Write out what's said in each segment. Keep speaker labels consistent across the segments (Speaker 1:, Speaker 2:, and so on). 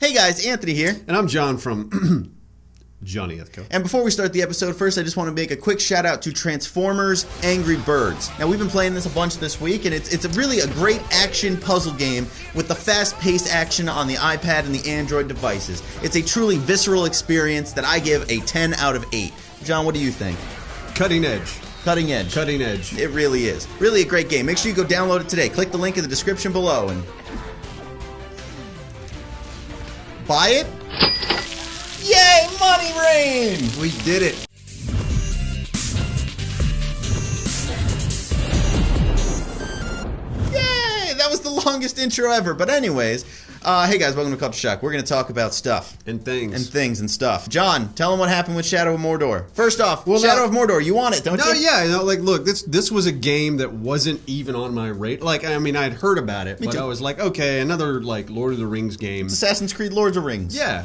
Speaker 1: Hey guys, Anthony here.
Speaker 2: And I'm John from Johnny Ethco.
Speaker 1: And before we start the episode, first I just want to make a quick shout out to Transformers Angry Birds. Now we've been playing this a bunch this week, and it's really a great action puzzle game with the fast-paced action on the iPad and the Android devices. It's a truly visceral experience that I give a 10 out of 8. John, what do you think?
Speaker 2: Cutting edge.
Speaker 1: Cutting edge.
Speaker 2: Cutting edge.
Speaker 1: It really is. Really a great game. Make sure you go download it today. Click the link in the description below and buy it. Yay, money rain!
Speaker 2: We did it.
Speaker 1: Yay! That was the longest intro ever. But anyways, hey guys, welcome to Culture Shock. We're going to talk about stuff.
Speaker 2: And things.
Speaker 1: And things and stuff. John, tell them what happened with Shadow of Mordor. First off, Shadow of Mordor, you want it, don't you?
Speaker 2: No, yeah. Like, look, this was a game that wasn't even on my radar. Like, I mean, I'd heard about it, but I was like, okay, another, like, Lord of the Rings game.
Speaker 1: It's Assassin's Creed Lords of Rings.
Speaker 2: Yeah,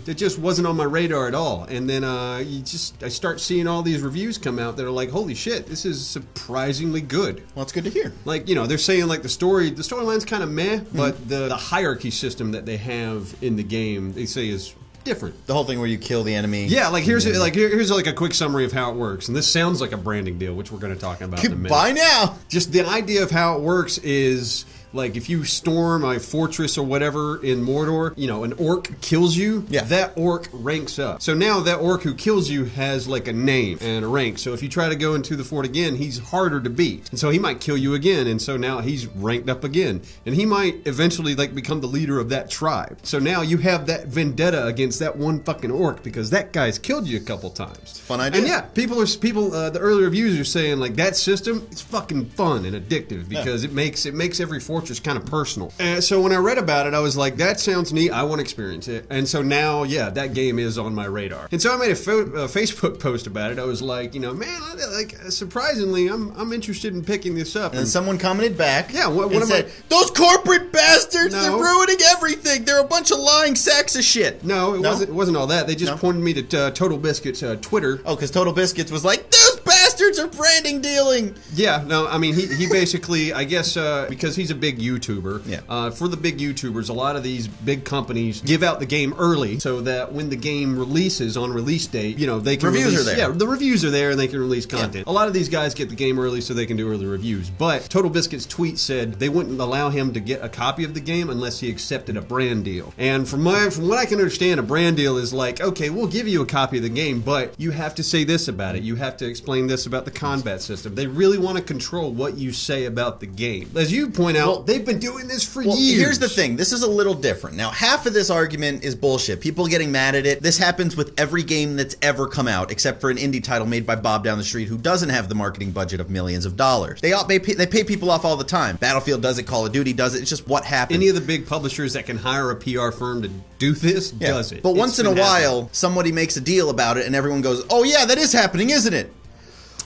Speaker 2: it just wasn't on my radar at all. And then I start seeing all these reviews come out that are like, holy shit, this is surprisingly good.
Speaker 1: Well, it's good to hear.
Speaker 2: Like, they're saying, like, the storyline's kind of meh, but the hierarchy system that they have in the game, they say is different.
Speaker 1: The whole thing where you kill the enemy.
Speaker 2: Yeah, like here's a quick summary of how it works, and this sounds like a branding deal, which we're going to talk about in a minute.
Speaker 1: Bye now.
Speaker 2: Just the idea of how it works is, like, if you storm a fortress or whatever in Mordor, an orc kills you, that orc ranks up. So now that orc who kills you has, like, a name and a rank. So if you try to go into the fort again, he's harder to beat. And so he might kill you again, and so now he's ranked up again. And he might eventually, like, become the leader of that tribe. So now you have that vendetta against that one fucking orc because that guy's killed you a couple times.
Speaker 1: Fun idea.
Speaker 2: And yeah, the early reviews are saying, like, that system is fucking fun and addictive because it makes every fortress kind of personal. And so when I read about it, I was like, that sounds neat. I want to experience it. And so now, yeah, that game is on my radar. And so I made a Facebook post about it. I was like, man, surprisingly, I'm interested in picking this up.
Speaker 1: And someone commented back.
Speaker 2: Yeah, what
Speaker 1: said, those corporate bastards, they're ruining everything. They're a bunch of lying sacks of shit.
Speaker 2: No, it wasn't all that. They just pointed me to Total Biscuit's Twitter.
Speaker 1: Oh, because Total Biscuits was like, those bastards are branding dealing.
Speaker 2: Yeah, no, I mean, he basically, I guess, because he's a big YouTuber, for the big YouTubers, a lot of these big companies give out the game early so that when the game releases on release date, they can
Speaker 1: reviews
Speaker 2: release,
Speaker 1: are there.
Speaker 2: Yeah, the reviews are there and they can release content. A lot of these guys get the game early so they can do early reviews. But Total Biscuit's tweet said they wouldn't allow him to get a copy of the game unless he accepted a brand deal. And from what I can understand, a brand deal is like, okay, we'll give you a copy of the game, but you have to say this about it. You have to explain this about the combat system. They really want to control what you say about the game. As you point out, they've been doing this for years.
Speaker 1: Here's the thing. This is a little different. Now, half of this argument is bullshit. People getting mad at it. This happens with every game that's ever come out, except for an indie title made by Bob down the street who doesn't have the marketing budget of millions of dollars. They pay people off all the time. Battlefield does it. Call of Duty does it. It's just what happens.
Speaker 2: Any of the big publishers that can hire a PR firm to do this does it.
Speaker 1: But once in a while, somebody makes a deal about it and everyone goes, oh yeah, that is happening, isn't it?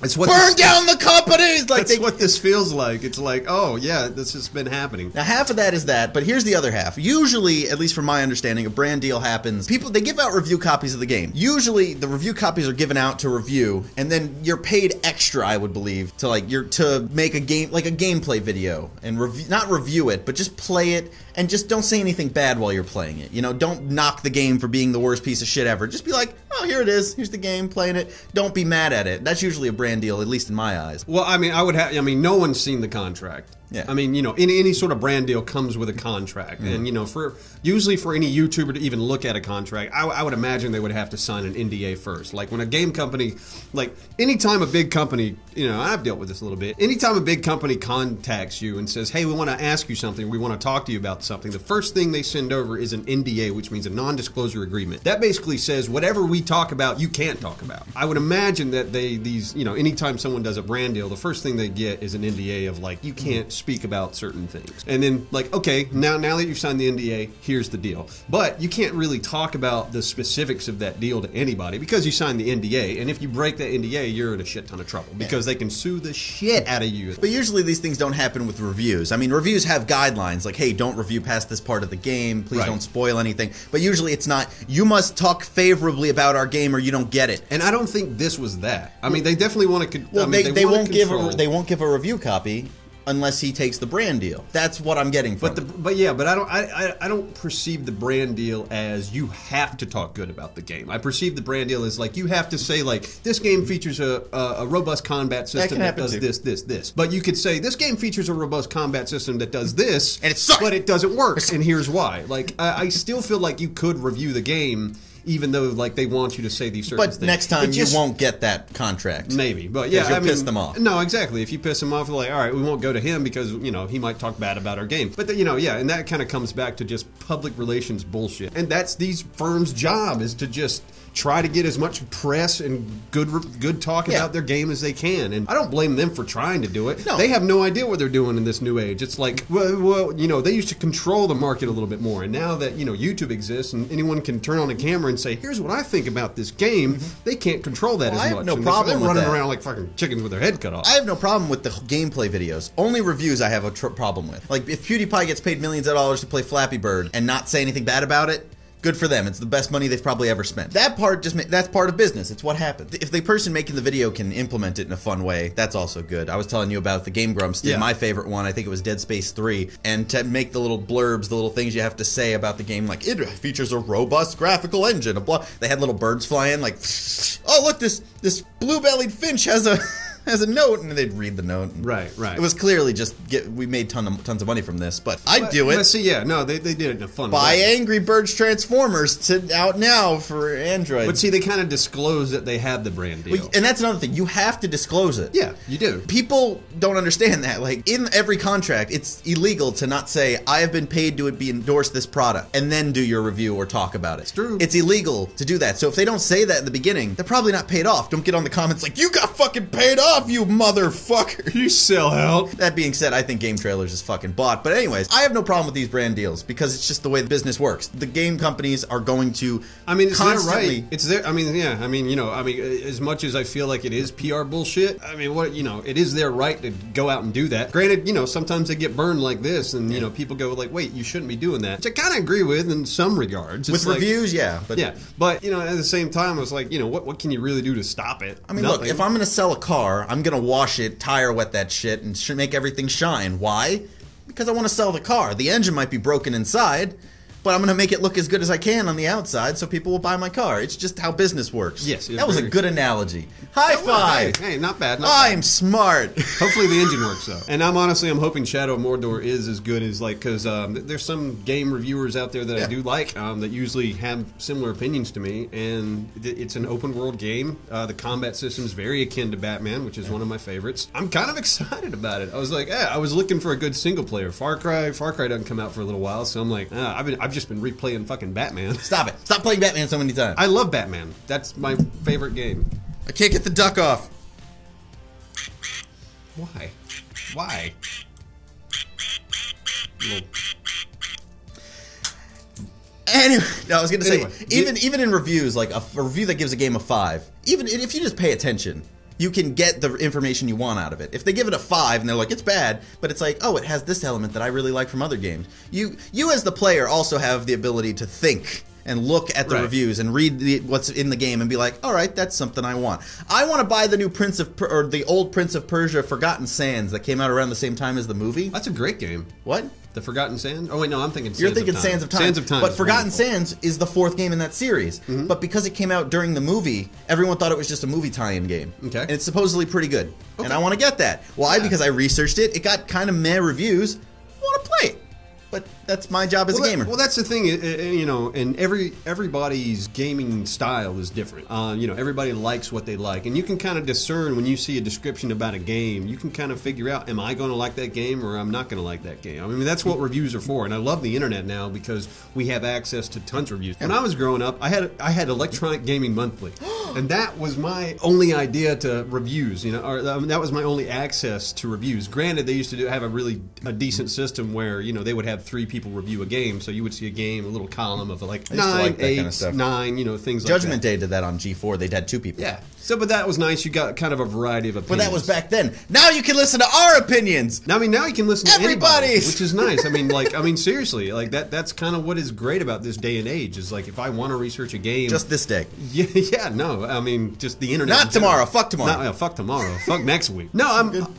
Speaker 2: It's what
Speaker 1: burn down the companies! Like
Speaker 2: that's what this feels like. It's like, oh yeah, this has been happening.
Speaker 1: Now half of that is that, but here's the other half. Usually, at least from my understanding, a brand deal happens. They give out review copies of the game. Usually, the review copies are given out to review, and then you're paid extra, I would believe, to make a game, like a gameplay video, and not review it, but just play it, and just don't say anything bad while you're playing it. Don't knock the game for being the worst piece of shit ever. Just be like, oh, here it is. Here's the game, playing it. Don't be mad at it. That's usually a brand deal, at least in my eyes.
Speaker 2: Well, I mean, no one's seen the contract.
Speaker 1: Yeah.
Speaker 2: I mean, any sort of brand deal comes with a contract. And, usually for any YouTuber to even look at a contract, I would imagine they would have to sign an NDA first. Like when a game company, like anytime a big company, I've dealt with this a little bit. Anytime a big company contacts you and says, hey, we want to ask you something, we want to talk to you about something, the first thing they send over is an NDA, which means a non-disclosure agreement. That basically says whatever we talk about, you can't talk about. I would imagine that anytime someone does a brand deal, the first thing they get is an NDA of like, you can't speak about certain things. And then like, okay, now that you've signed the NDA, here's the deal. But you can't really talk about the specifics of that deal to anybody because you signed the NDA. And if you break that NDA, you're in a shit ton of trouble because they can sue the shit out of you.
Speaker 1: But usually these things don't happen with reviews. I mean, reviews have guidelines like, hey, don't review past this part of the game. Please don't spoil anything. But usually it's not, you must talk favorably about our game or you don't get it.
Speaker 2: And I don't think this was that. I mean, they definitely want to.
Speaker 1: Well, they won't give a review copy unless he takes the brand deal. That's what I'm getting from it.
Speaker 2: But I don't perceive the brand deal as you have to talk good about the game. I perceive the brand deal as like you have to say like this game features a robust combat system that does this. But you could say this game features a robust combat system that does this,
Speaker 1: and it sucks,
Speaker 2: but it doesn't work, and here's why. Like I still feel like you could review the game. Even though, like, they want you to say these certain things.
Speaker 1: But next time, you won't get that contract.
Speaker 2: Maybe. But, yeah,
Speaker 1: you'll piss them off.
Speaker 2: No, exactly. If you piss them off, they're like, all right, we won't go to him because, you know, he might talk bad about our game. But, and that kind of comes back to just public relations bullshit. And that's these firms' job is to just try to get as much press and good talk about their game as they can. And I don't blame them for trying to do it.
Speaker 1: No.
Speaker 2: They have no idea what they're doing in this new age. It's like, well, you know, they used to control the market a little bit more. And now that, you know, YouTube exists and anyone can turn on a camera and say, here's what I think about this game, they can't control that as much.
Speaker 1: I have no problem with
Speaker 2: running
Speaker 1: that.
Speaker 2: around like fucking chickens with their head cut off.
Speaker 1: I have no problem with the gameplay videos. Only reviews I have a problem with. Like, if PewDiePie gets paid millions of dollars to play Flappy Bird and not say anything bad about it, good for them. It's the best money they've probably ever spent. That part that's part of business. It's what happens. If the person making the video can implement it in a fun way, that's also good. I was telling you about the Game Grumps did my favorite one. I think it was Dead Space 3. And to make the little blurbs, the little things you have to say about the game, like, it features a robust graphical engine. They had little birds flying, like, oh, look, this blue-bellied finch has a note, and they'd read the note.
Speaker 2: Right.
Speaker 1: It was clearly just we made tons of money from this, but I'd do it.
Speaker 2: But see, they did it in a fun
Speaker 1: Buy
Speaker 2: way.
Speaker 1: Angry Birds Transformers out now for Android.
Speaker 2: But see, they kind of disclose that they have the brand deal.
Speaker 1: And that's another thing. You have to disclose it.
Speaker 2: Yeah, you do.
Speaker 1: People don't understand that. Like, in every contract, it's illegal to not say, I have been paid to endorse this product, and then do your review or talk about it.
Speaker 2: It's true.
Speaker 1: It's illegal to do that. So if they don't say that in the beginning, they're probably not paid off. Don't get on the comments like, you got fucking paid off, you motherfucker.
Speaker 2: You sell out.
Speaker 1: That being said, I think Game Trailers is fucking bought. But anyways, I have no problem with these brand deals because it's just the way the business works. The game companies are going to
Speaker 2: it's
Speaker 1: constantly...
Speaker 2: their right. It's their... as much as I feel like it is PR bullshit, it is their right to go out and do that. Granted, sometimes they get burned like this and, people go like, wait, you shouldn't be doing that. Which I kind of agree with in some regards.
Speaker 1: With reviews, yeah.
Speaker 2: But at the same time, I was like, what can you really do to stop it?
Speaker 1: I mean, look, if I'm going to sell a car, I'm going to wash it, tire wet that shit, and make everything shine. Why? Because I want to sell the car. The engine might be broken inside, but I'm going to make it look as good as I can on the outside so people will buy my car. It's just how business works.
Speaker 2: Yes.
Speaker 1: That was a good analogy. High five!
Speaker 2: Hey, not bad.
Speaker 1: I'm smart.
Speaker 2: Hopefully the engine works, though. And I'm hoping Shadow of Mordor is as good as, because there's some game reviewers out there that I do like that usually have similar opinions to me, and it's an open-world game. The combat system is very akin to Batman, which is one of my favorites. I'm kind of excited about it. I was like, I was looking for a good single-player. Far Cry doesn't come out for a little while, so I'm like, I've just been replaying fucking Batman.
Speaker 1: Stop it. Stop playing Batman so many times.
Speaker 2: I love Batman. That's my favorite game.
Speaker 1: I can't get the duck off.
Speaker 2: Why?
Speaker 1: Anyway, I was going to say, even in reviews, like a review that gives a game a 5, even if you just pay attention, you can get the information you want out of it. If they give it a 5 and they're like, it's bad, but it's like, oh, it has this element that I really like from other games. You as the player also have the ability to think and look at the reviews and read what's in the game and be like, all right, that's something I want. I want to buy the new the old Prince of Persia Forgotten Sands that came out around the same time as the movie.
Speaker 2: That's a great game.
Speaker 1: What?
Speaker 2: The Forgotten Sands? Oh, wait, no, I'm thinking Sands
Speaker 1: You're thinking
Speaker 2: of Time.
Speaker 1: Sands of Time.
Speaker 2: Sands of Time.
Speaker 1: But Forgotten Sands is the 4th game in that series. Mm-hmm. But because it came out during the movie, everyone thought it was just a movie tie-in game.
Speaker 2: Okay.
Speaker 1: And it's supposedly pretty good. Okay. And I want to get that. Why? Because I researched it. It got kind of meh reviews. I want to play it. But that's my job as a gamer.
Speaker 2: That's the thing, and everybody's gaming style is different. Everybody likes what they like, and you can kind of discern when you see a description about a game. You can kind of figure out, am I going to like that game or I'm not going to like that game? I mean, that's what reviews are for, and I love the internet now because we have access to tons of reviews. When I was growing up, I had Electronic Gaming Monthly, and that was my only idea to reviews. That was my only access to reviews. Granted, they used to have a decent system where they would have 3 people people review a game. So you would see a game, a little column of like
Speaker 1: I used to
Speaker 2: 9,
Speaker 1: like that
Speaker 2: 8,
Speaker 1: kind of stuff.
Speaker 2: 9, things like
Speaker 1: Judgment
Speaker 2: that.
Speaker 1: Day did that on G4. They had 2 people.
Speaker 2: Yeah. So, but that was nice. You got kind of a variety of opinions.
Speaker 1: But that was back then. Now you can listen to our opinions.
Speaker 2: Now, I mean, now you can listen to anybody,
Speaker 1: Everybody's.
Speaker 2: which is nice. I mean, seriously, like that's kind of what is great about this day and age. Is like if I want to research a game,
Speaker 1: Just this day.
Speaker 2: yeah, no, I mean, just the internet.
Speaker 1: Not
Speaker 2: in general.
Speaker 1: tomorrow. Fuck tomorrow.
Speaker 2: Not, fuck tomorrow. Fuck next week. No,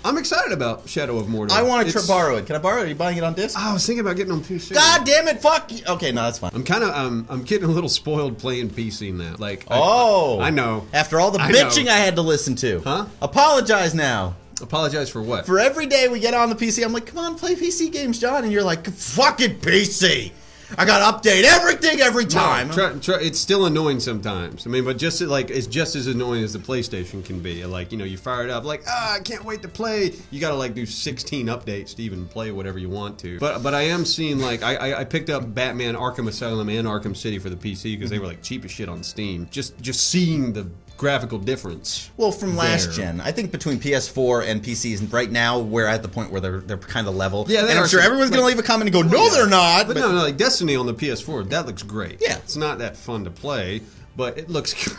Speaker 2: I'm excited about Shadow of Mordor.
Speaker 1: I want to
Speaker 2: It's-
Speaker 1: borrow it. Can I borrow it? Are you buying it on disc?
Speaker 2: I was thinking about getting on PC.
Speaker 1: God damn it! Fuck you. Okay, no, that's fine.
Speaker 2: I'm kind of I'm getting a little spoiled playing PC now. Like,
Speaker 1: Oh,
Speaker 2: I know.
Speaker 1: After all the
Speaker 2: I
Speaker 1: bitching
Speaker 2: know.
Speaker 1: I had to listen to,
Speaker 2: Huh?
Speaker 1: Apologize now.
Speaker 2: Apologize for what?
Speaker 1: For every day we get on the PC, I'm like, come on, play PC games, John, and you're like, fucking PC. I gotta update everything every time.
Speaker 2: It's still annoying sometimes. I mean, but just like it's just as annoying as the PlayStation can be. Like, you fire it up, like, I can't wait to play. You got to like do 16 updates to even play whatever you want to. But I am seeing like I picked up Batman: Arkham Asylum and Arkham City for the PC because they were like cheap as shit on Steam. Just seeing the graphical difference.
Speaker 1: Well, from last
Speaker 2: there.
Speaker 1: gen, I think between PS4 and PCs, and right now we're at the point where they're kind of level.
Speaker 2: Yeah, they
Speaker 1: and I'm
Speaker 2: are
Speaker 1: sure
Speaker 2: some-
Speaker 1: everyone's gonna leave a comment and go, no,
Speaker 2: Yeah.
Speaker 1: they're not.
Speaker 2: But no, like Destiny on the PS4, that looks great.
Speaker 1: Yeah.
Speaker 2: It's not that fun to play, but it looks great.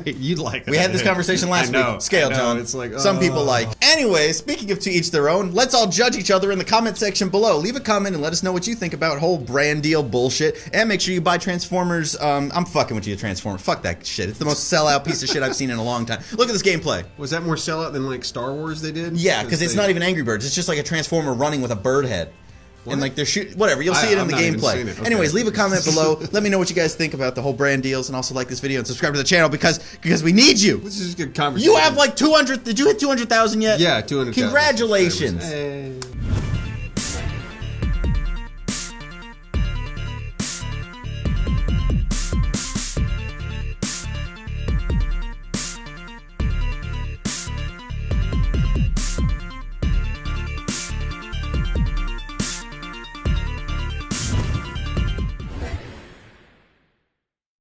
Speaker 2: You'd like it.
Speaker 1: We had this conversation last week. Scale, John.
Speaker 2: It's like
Speaker 1: some people like. Anyway, speaking of to each their own, let's all judge each other in the comment section below. Leave a comment and let us know what you think about whole brand deal bullshit. And make sure you buy Transformers. I'm fucking with you, Transformers. Fuck that shit. It's the most sellout piece of shit I've seen in a long time. Look at this gameplay.
Speaker 2: Was that more sellout than like Star Wars they did?
Speaker 1: Yeah, because it's not even Angry Birds. It's just like a Transformer running with a bird head.
Speaker 2: What?
Speaker 1: And like they're shooting, whatever. You'll see it in
Speaker 2: I'm
Speaker 1: the
Speaker 2: not even
Speaker 1: gameplay.
Speaker 2: seeing it. Okay.
Speaker 1: Anyways, leave a comment below. Let me know what you guys think about the whole brand deals, and also like this video and subscribe to the channel because we need you.
Speaker 2: This is just good conversation.
Speaker 1: You have like 200. Did you hit 200,000 yet?
Speaker 2: Yeah, 200,000.
Speaker 1: Congratulations.
Speaker 2: Hey.